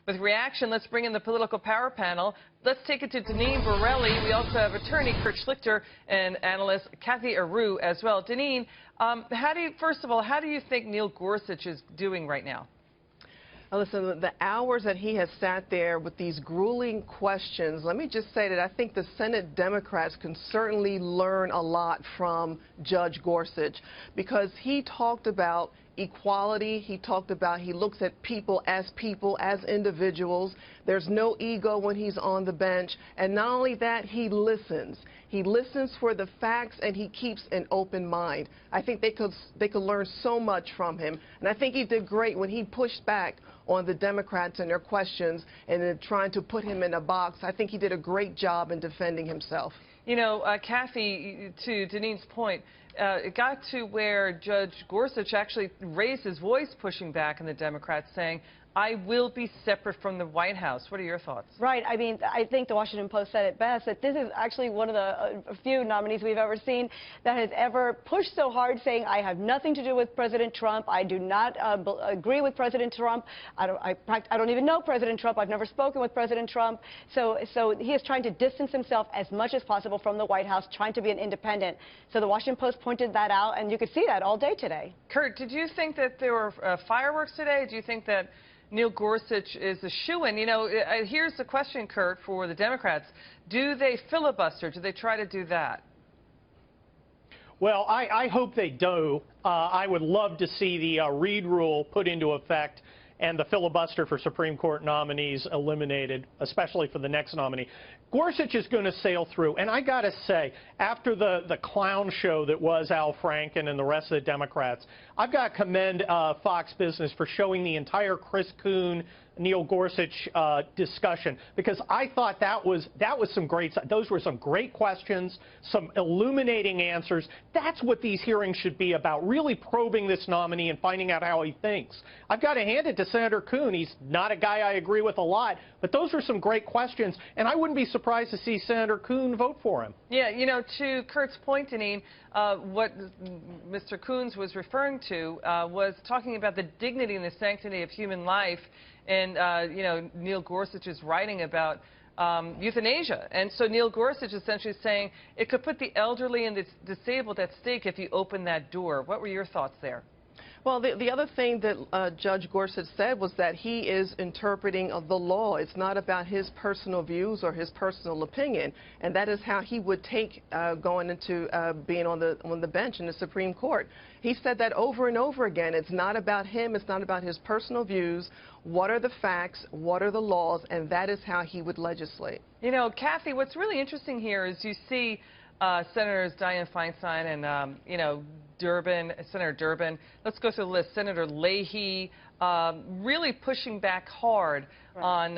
With reaction, let's bring in the political power panel. Let's take it to Deneen Borelli. We also have attorney Kurt Schlichter and analyst Cathy Areu as well. Deneen, first of all, how do you think Neil Gorsuch is doing right now? Listen, the hours that he has sat there with these grueling questions, let me just say that I think the Senate Democrats can certainly learn a lot from Judge Gorsuch, because he talked about equality. He talked about he looks at people, as individuals. There's no ego when he's on the bench. And not only that, he listens. He listens for the facts, and he keeps an open mind. I think they could learn so much from him. And I think he did great when he pushed back on the Democrats and their questions and then trying to put him in a box. I think he did a great job in defending himself. You know, Cathy, to Deneen's point, it got to where Judge Gorsuch actually raised his voice pushing back on the Democrats, saying, I will be separate from the White House. What are your thoughts? Right. I mean, I think the Washington Post said it best, that this is actually one of the few nominees we've ever seen that has ever pushed so hard, saying, I have nothing to do with President Trump. I do not agree with President Trump. I don't even know President Trump. I've never spoken with President Trump. So he is trying to distance himself as much as possible from the White House, trying to be an independent. So the Washington Post pointed that out, and you could see that all day today. Kurt, did you think that there were fireworks today? Do you think that Neil Gorsuch is a shoo-in? You know, here's the question, Kurt, for the Democrats. Do they filibuster? Do they try to do that? Well, I hope they do. I would love to see the Reid rule put into effect and the filibuster for Supreme Court nominees eliminated, especially for the next nominee. Gorsuch is going to sail through, and I got to say, after the clown show that was Al Franken and the rest of the Democrats, I've got to commend Fox Business for showing the entire Chris Coon, Neil Gorsuch discussion, because I thought that was those were some great questions, some illuminating answers. That's what these hearings should be about, really probing this nominee and finding out how he thinks. I've got to hand it to Senator Coon. He's not a guy I agree with a lot, but those were some great questions, and I wouldn't be surprised to see Senator Coon vote for him. Yeah, you know, to Kurt's point, Deneen, what Mr. Coons was referring to was talking about the dignity and the sanctity of human life. And, you know, Neil Gorsuch is writing about euthanasia. And so Neil Gorsuch is essentially saying it could put the elderly and the disabled at stake if you open that door. What were your thoughts there? Well, the other thing that Judge Gorsuch said was that he is interpreting of the law. It's not about his personal views or his personal opinion, and that is how he would take going into being on the bench in the Supreme Court. He said that over and over again. It's not about him. It's not about his personal views. What are the facts? What are the laws? And that is how he would legislate. You know, Cathy, what's really interesting here is you see Senators Dianne Feinstein and, you know, Senator Durbin. Let's go through the list. Senator Leahy really pushing back hard on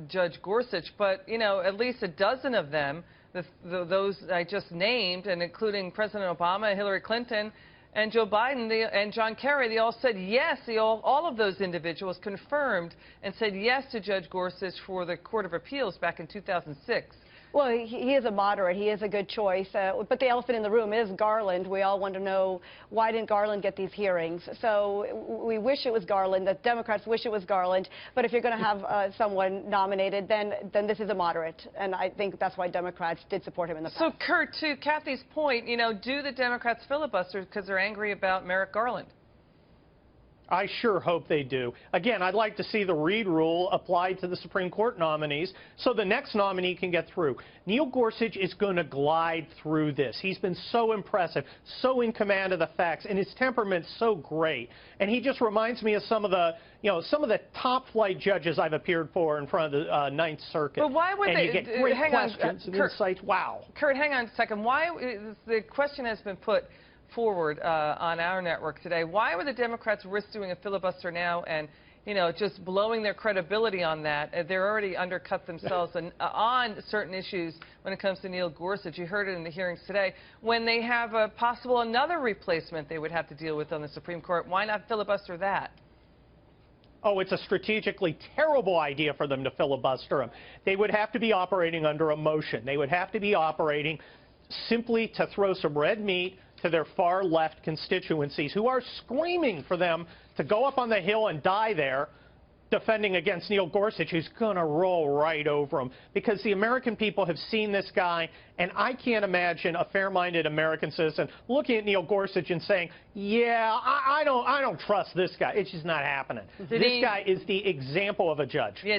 Judge Gorsuch. But, you know, at least a dozen of them, those I just named, and including President Obama, Hillary Clinton, and Joe Biden and John Kerry, they all said yes. All of those individuals confirmed and said yes to Judge Gorsuch for the Court of Appeals back in 2006. Well, he is a moderate. He is a good choice. But the elephant in the room is Garland. We all want to know, why didn't Garland get these hearings? So we wish it was Garland. The Democrats wish it was Garland. But if you're going to have someone nominated, then this is a moderate. And I think that's why Democrats did support him in the past. So, Kurt, to Cathy's point, you know, do the Democrats filibuster because they're angry about Merrick Garland? I sure hope they do. Again, I'd like to see the Reid rule applied to the Supreme Court nominees so the next nominee can get through. Neil Gorsuch is going to glide through this. He's been so impressive, so in command of the facts, and his temperament's so great. And he just reminds me of some of the, you know, some of the top-flight judges I've appeared for in front of the Ninth Circuit. But why would and they? You get great questions and Kurt, insights. Wow. Kurt, hang on a second. Why the question has been put forward on our network today? Why would the Democrats risk doing a filibuster now and, you know, just blowing their credibility on that? They're already undercut themselves on certain issues when it comes to Neil Gorsuch. You heard it in the hearings today. When they have a possible another replacement they would have to deal with on the Supreme Court, why not filibuster that? Oh, it's a strategically terrible idea for them to filibuster him. They would have to be operating under a motion. They would have to be operating simply to throw some red meat to their far-left constituencies who are screaming for them to go up on the Hill and die there. defending against Neil Gorsuch, who's going to roll right over him, because the American people have seen this guy, and I can't imagine a fair-minded American citizen looking at Neil Gorsuch and saying, yeah, I don't trust this guy. It's just not happening. This guy is the example of a judge. Yeah.